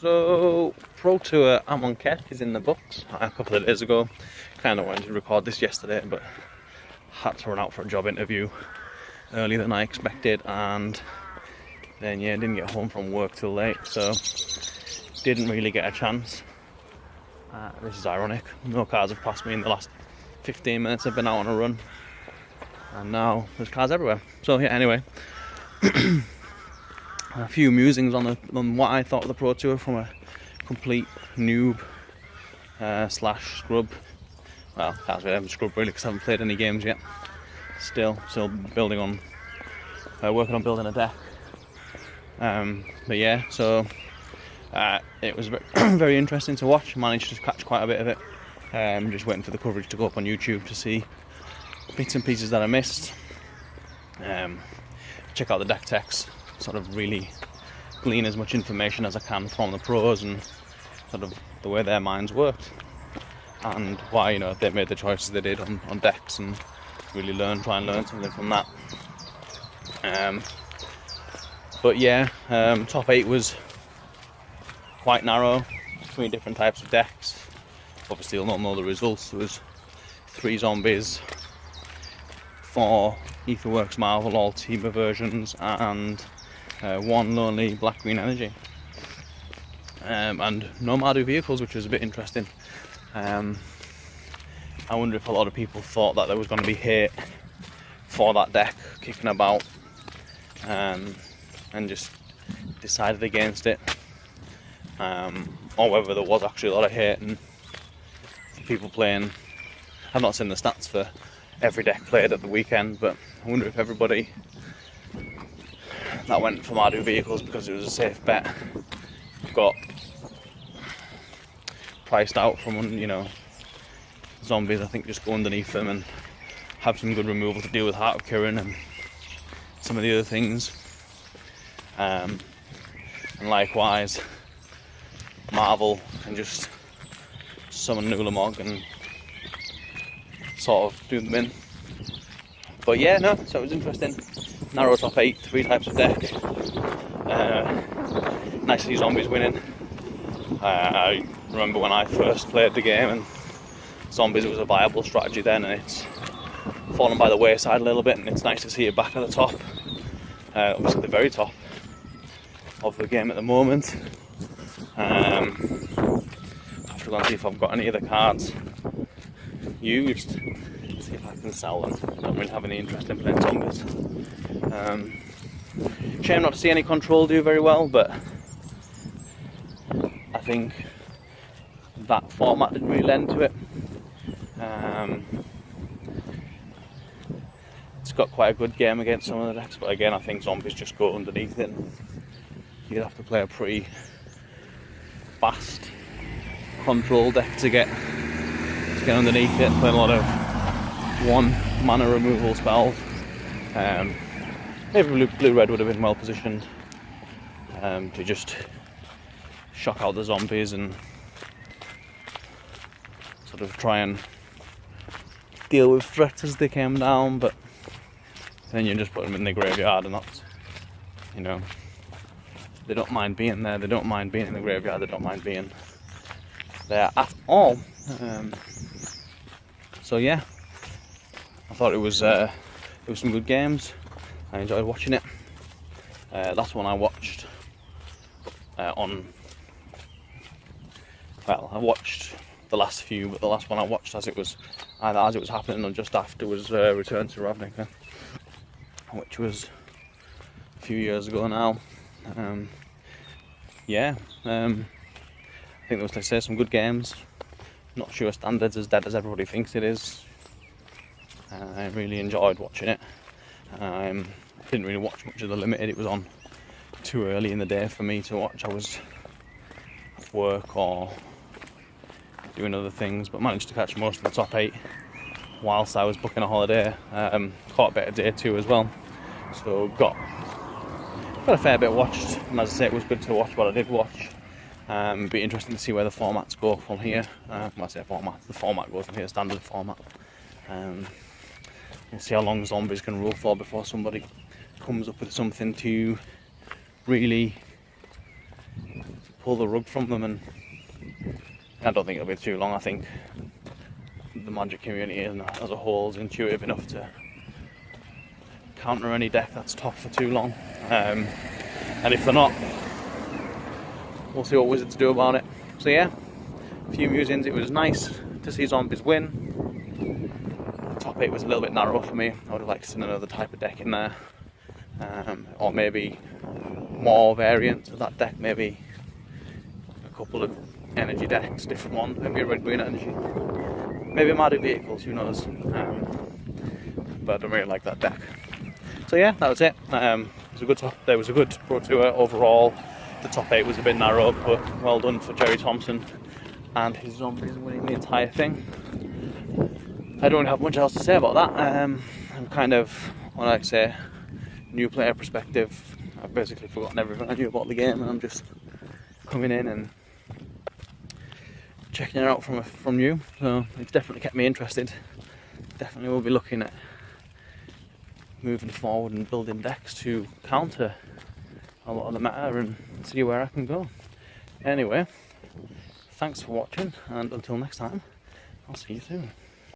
So, Pro Tour Amonkhet is in the books a couple of days ago. Kind of wanted to record this yesterday, but had to run out for a job interview earlier than I expected, and then didn't get home from work till late, so didn't really get a chance. This is ironic. No cars have passed me in the last 15 minutes. I've been out on a run, and now there's cars everywhere. So yeah, anyway. A few musings on what I thought of the Pro Tour from a complete noob slash scrub. Well, can't say I'm a scrub really because I haven't played any games yet. Still building on, working on building a deck. But yeah, so it was very interesting to watch. Managed to catch quite a bit of it. Just waiting for the coverage to go up on YouTube to see bits and pieces that I missed. Check out the deck techs. Sort of really glean as much information as I can from the pros and sort of the way their minds worked and why they made the choices they did on decks, and really try and learn something from that. But yeah, top 8 was quite narrow between different types of decks. Obviously you'll not know the results. There was 3 zombies, 4 Etherworks Marvel all Teamer versions, and 1 lonely black-green energy, and no Mardu vehicles, which was a bit interesting. I wonder if a lot of people thought that there was going to be hate for that deck kicking about, and just decided against it, or whether there was actually a lot of hate and people playing. I've not seen the stats for every deck played at the weekend, but I wonder if everybody that went for Mardu vehicles because it was a safe bet got priced out from, zombies. I think just go underneath them and have some good removal to deal with Heart of Kirin and some of the other things. And likewise, Marvel can just summon Nulamog and sort of do them in. But yeah, no, so it was interesting. Narrow top 8, 3 types of deck. Nice to see zombies winning. I remember when I first played the game and zombies was a viable strategy then, and it's fallen by the wayside a little bit, and it's nice to see it back at the top. Obviously the very top of the game at the moment. I have to go and see if I've got any of the cards used. See if I can sell them. Don't really have any interest in playing zombies. Shame not to see any control do very well, but I think that format didn't really lend to it. It's got quite a good game against some of the decks, but again I think zombies just go underneath it. You'd have to play a pretty fast control deck to get underneath it, playing a lot of 1 mana removal spells. Maybe blue-red would have been well positioned to just shock out the zombies and sort of try and deal with threats as they came down, but then you just put them in the graveyard, and that's, they don't mind being there, they don't mind being in the graveyard, they don't mind being there at all. So yeah, I thought it was some good games. I enjoyed watching it. Last one I watched I watched the last few, but the last one I watched as it was happening or just after was Return to Ravnica, which was a few years ago now. I think there was, some good games. Not sure Standard's as dead as everybody thinks it is. I really enjoyed watching it. Didn't really watch much of the Limited. It was on too early in the day for me to watch. I was at work or doing other things, but managed to catch most of the top 8 whilst I was booking a holiday. Caught a bit of day 2 as well, so got a fair bit watched, and as I say, it was good to watch what I did watch. Be interesting to see where the formats go from here. When I say format, the format goes from here, standard format. We'll see how long zombies can rule for before somebody comes up with something to really pull the rug from them, and I don't think it'll be too long. I think the Magic community as a whole is intuitive enough to counter any deck that's top for too long, and if they're not, we'll see what Wizards do about it. So yeah, a few musings. It was nice to see Zombies win. Top 8 was a little bit narrow for me. I would have liked to see another type of deck in there, or maybe more variants of that deck, maybe a couple of energy decks, different ones, maybe a red-green energy, maybe Magic vehicles, who knows, but I don't really like that deck. So yeah, that was it. It was a good top. There was a good Pro Tour overall. The top 8 was a bit narrow, but well done for Jerry Thompson and his Zombies winning the entire thing. I don't have much else to say about that. I'm kind of, what I say, new player perspective. I've basically forgotten everything I knew about the game, and I'm just coming in and checking it out from new. So it's definitely kept me interested. Definitely will be looking at moving forward and building decks to counter a lot of the meta and see where I can go. Anyway, thanks for watching, and until next time, I'll see you soon.